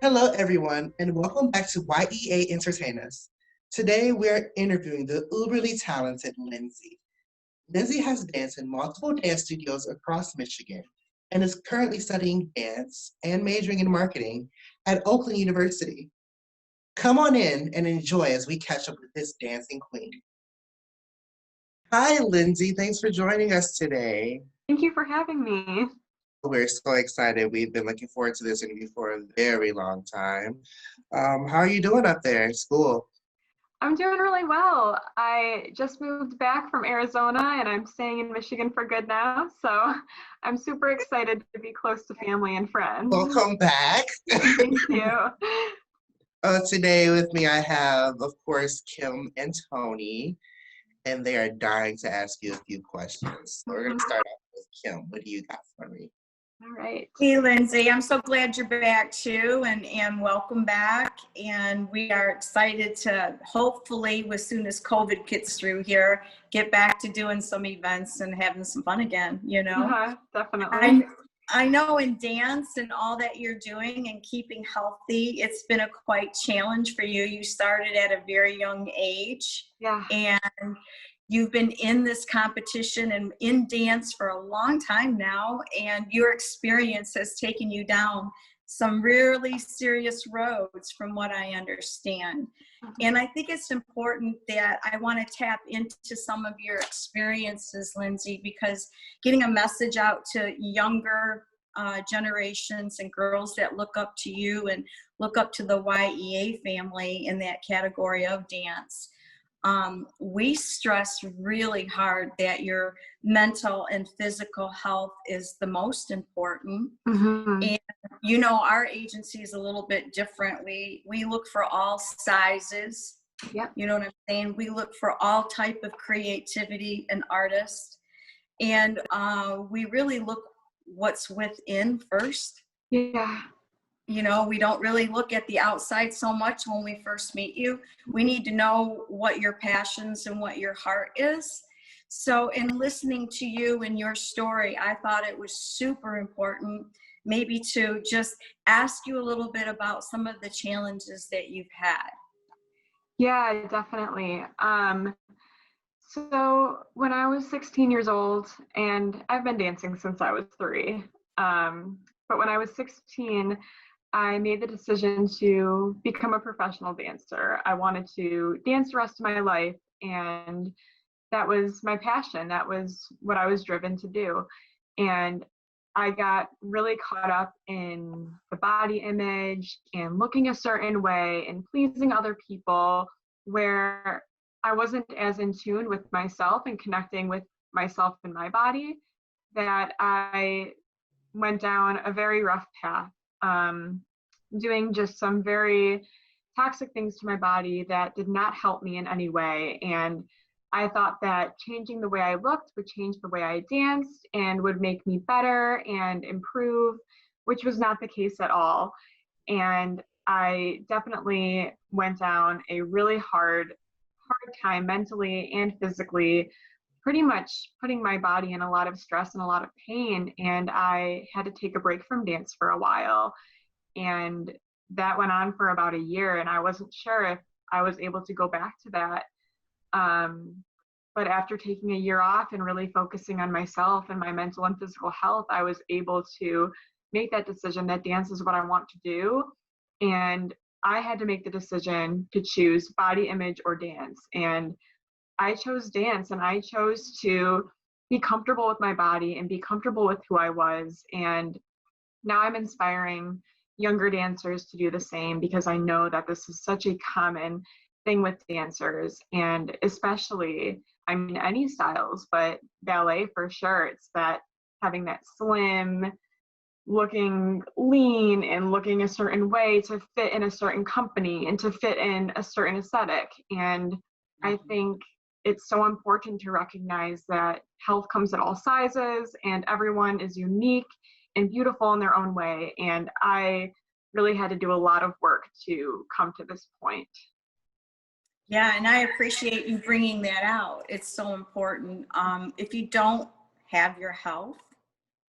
Hello, everyone, and welcome back to YEA Entertain Us. Today, we're interviewing the uberly talented Lindsey. Lindsey has danced in multiple dance studios across Michigan and is currently studying dance and majoring in marketing at Oakland University. Come on in and enjoy as we catch up with this dancing queen. Hi, Lindsey. Thanks for joining us today. Thank you for having me. We're so excited. We've been looking forward to this interview for a very long time. How are you doing up there in school? I'm doing really well. I just moved back from Arizona and I'm staying in Michigan for good now. So I'm super excited to be close to family and friends. Welcome back. Thank you. Today with me, I have, of course, Kim and Tony, and they are dying to ask you a few questions. So we're going to start off with Kim. What do you got for me? All right. Hey, Lindsey, I'm so glad you're back too, and welcome back. And we are excited to hopefully, as soon as COVID gets through here, get back to doing some events and having some fun again, you know? Definitely. I know in dance and all that you're doing and keeping healthy, it's been a quite challenge for you. You started at a very young age. Yeah. And you've been in this competition and in dance for a long time now, and your experience has taken you down some really serious roads from what I understand. And I think it's important that I want to tap into some of your experiences, Lindsey, because getting a message out to younger generations and girls that look up to you and look up to the YEA family in that category of dance. We stress really hard that your mental and physical health is the most important. And you know, our agency is a little bit different. We look for all sizes. Yep. You know what I'm saying? We look for all type of creativity and artists. And we really look what's within first. Yeah. You know, we don't really look at the outside so much when we first meet you. We need to know what your passions and what your heart is. So in listening to you and your story, I thought it was super important maybe to just ask you a little bit about some of the challenges that you've had. Yeah, definitely. So when I was 16 years old, and I've been dancing since I was 3, but when I was 16, I made the decision to become a professional dancer. I wanted to dance the rest of my life, and that was my passion. That was what I was driven to do. And I got really caught up in the body image and looking a certain way and pleasing other people, where I wasn't as in tune with myself and connecting with myself and my body, that I went down a very rough path. Doing just some very toxic things to my body that did not help me in any way. And I thought that changing the way I looked would change the way I danced and would make me better and improve, which was not the case at all. And I definitely went down a really hard time mentally and physically, pretty much putting my body in a lot of stress and a lot of pain. And I had to take a break from dance for a while. And that went on for about a year, and I wasn't sure if I was able to go back to that. But after taking a year off and really focusing on myself and my mental and physical health, I was able to make that decision that dance is what I want to do. And I had to make the decision to choose body image or dance. And I chose dance, and I chose to be comfortable with my body and be comfortable with who I was. And now I'm inspiring younger dancers to do the same, because I know that this is such a common thing with dancers, and especially, I mean, any styles, but ballet for sure. It's that having that slim, looking lean and looking a certain way to fit in a certain company and to fit in a certain aesthetic. And I think it's so important to recognize that health comes at all sizes and everyone is unique and beautiful in their own way. And I really had to do a lot of work to come to this point. Yeah, and I appreciate you bringing that out. It's so important. If you don't have your health,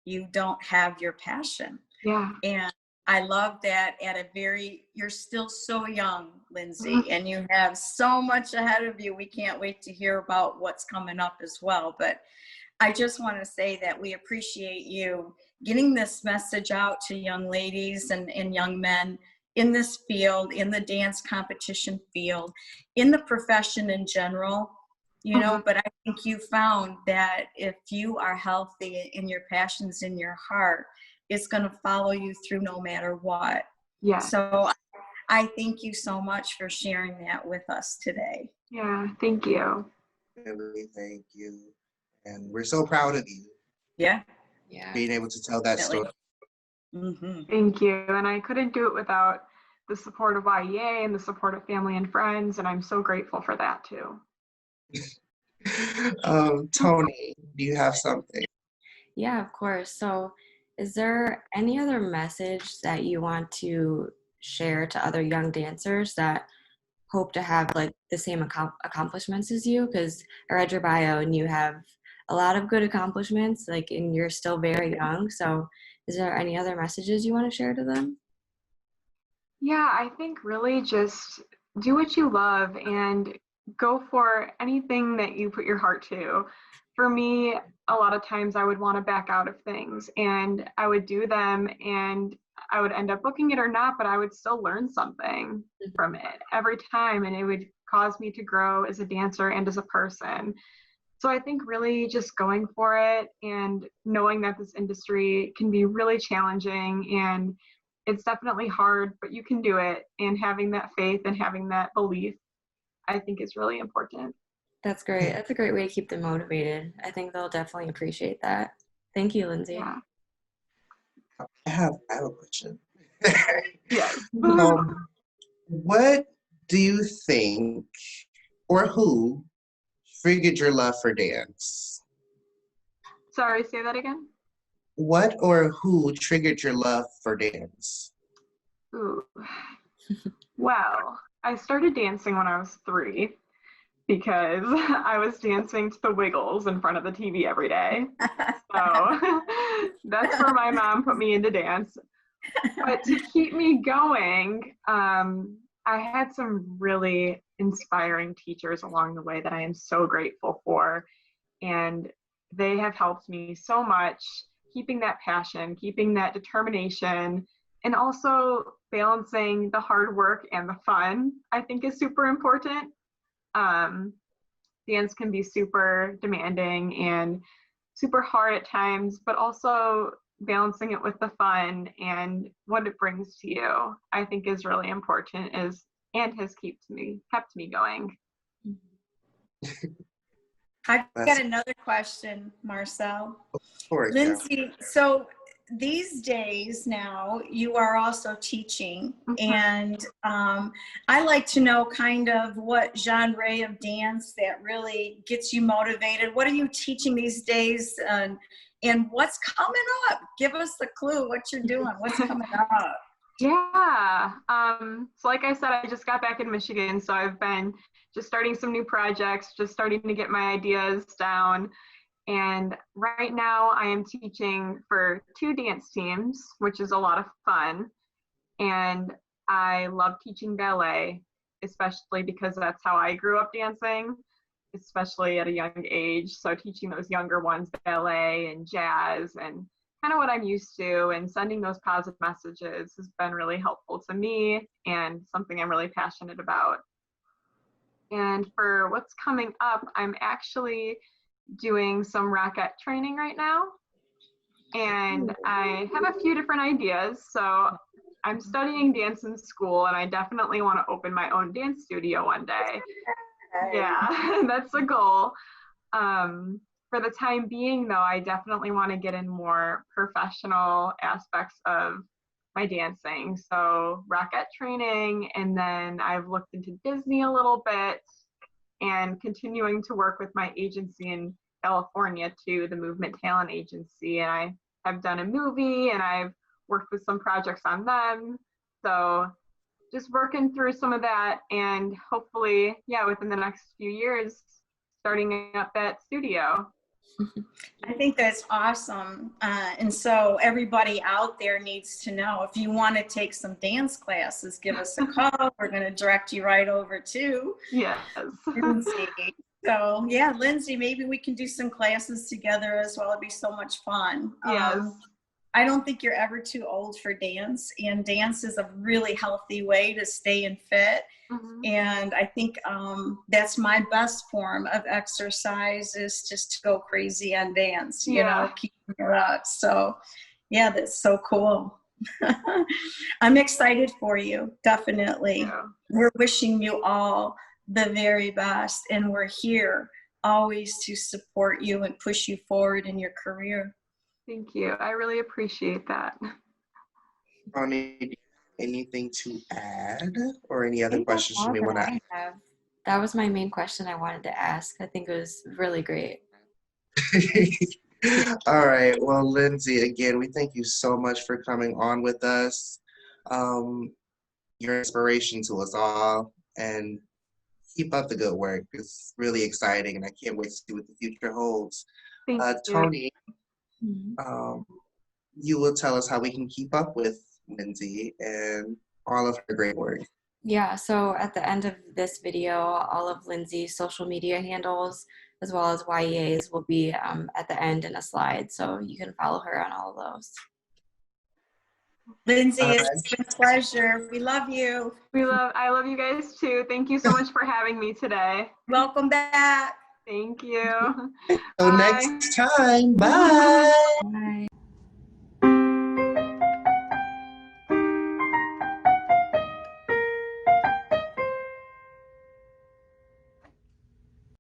you don't have your passion. Yeah. And I love that you're still so young, Lindsey, and you have so much ahead of you. We can't wait to hear about what's coming up as well. But I just want to say that we appreciate you getting this message out to young ladies and young men in this field, in the dance competition field, in the profession in general, you know, but I think you found that if you are healthy and your passion's in your heart, it's going to follow you through no matter what. Yeah. So I thank you so much for sharing that with us today. Yeah, thank you. Really, thank you. And we're so proud of you. Yeah. Being able to tell that story. Thank you. And I couldn't do it without the support of YEA and the support of family and friends. And I'm so grateful for that too. Tony, do you have something? Yeah, of course. So is there any other message that you want to share to other young dancers that hope to have like the same accomplishments as you? Because I read your bio and you have a lot of good accomplishments, like, and you're still very young. So is there any other messages you want to share to them? Yeah, I think really just do what you love and go for anything that you put your heart to. For me, a lot of times I would want to back out of things and I would do them and I would end up booking it or not, but I would still learn something from it every time, and it would cause me to grow as a dancer and as a person. So I think really just going for it and knowing that this industry can be really challenging and it's definitely hard, but you can do it. And having that faith and having that belief, I think is really important. That's great. That's a great way to keep them motivated. I think they'll definitely appreciate that. Thank you, Lindsey. Yeah. I have a question. Yes. What do you think, or who triggered your love for dance? Sorry, say that again. What or who triggered your love for dance? Ooh. Well, I started dancing when I was 3 because I was dancing to the Wiggles in front of the TV every day. So that's where my mom put me into dance. But to keep me going, I had some really inspiring teachers along the way that I am so grateful for. And they have helped me so much, keeping that passion, keeping that determination, and also balancing the hard work and the fun, I think is super important. Dance can be super demanding and super hard at times, but also balancing it with the fun and what it brings to you, I think is really important and has kept me going. I've got another question, Marcel. Of course, Lindsey, so these days now you are also teaching, and I like to know kind of what genre of dance that really gets you motivated. What are you teaching these days, and what's coming up? Give us the clue what you're doing, what's coming up. Yeah, so like I said, I just got back in Michigan, so I've been just starting some new projects, just starting to get my ideas down. And right now I am teaching for 2 dance teams, which is a lot of fun. And I love teaching ballet, especially because that's how I grew up dancing, especially at a young age. So teaching those younger ones ballet and jazz and kind of what I'm used to, and sending those positive messages has been really helpful to me and something I'm really passionate about. And for what's coming up, I'm actually doing some rockette training right now. And I have a few different ideas. So I'm studying dance in school, and I definitely want to open my own dance studio one day. Yeah, that's the goal. For the time being, though, I definitely want to get in more professional aspects of my dancing. So rockette training, and then I've looked into Disney a little bit and continuing to work with my agency in California too, the Movement Talent Agency. And I have done a movie and I've worked with some projects on them. So just working through some of that, and hopefully, yeah, within the next few years, starting up that studio. I think that's awesome. And so everybody out there needs to know, if you want to take some dance classes, give us a call. We're going to direct you right over to Yes. Lindsey. So yeah, Lindsey, maybe we can do some classes together as well. It'd be so much fun. Yes. I don't think you're ever too old for dance, and dance is a really healthy way to stay in fit. Mhm. And I think that's my best form of exercise, is just to go crazy on dance, you know, keeping it up. So yeah, that's so cool. I'm excited for you, definitely. Yeah. We're wishing you all the very best, and we're here always to support you and push you forward in your career. Thank you. I really appreciate that. Ronnie, anything to add or any I other think that's questions you all may that want to I have. That was my main question I wanted to ask. I think it was really great. All right. Well, Lindsey, again, we thank you so much for coming on with us. You're inspiration to us all, and keep up the good work. It's really exciting, and I can't wait to see what the future holds. Thank you. Tony, Mhm. you will tell us how we can keep up with Lindsey and all of her great work. Yeah, so at the end of this video, all of Lindsey's social media handles, as well as YEA's, will be at the end in a slide, so you can follow her on all of those. Lindsey, All it's been a pleasure. We love you. I love you guys too. Thank you so much for having me today. Welcome back. Thank you. So Bye. next time, bye. Bye.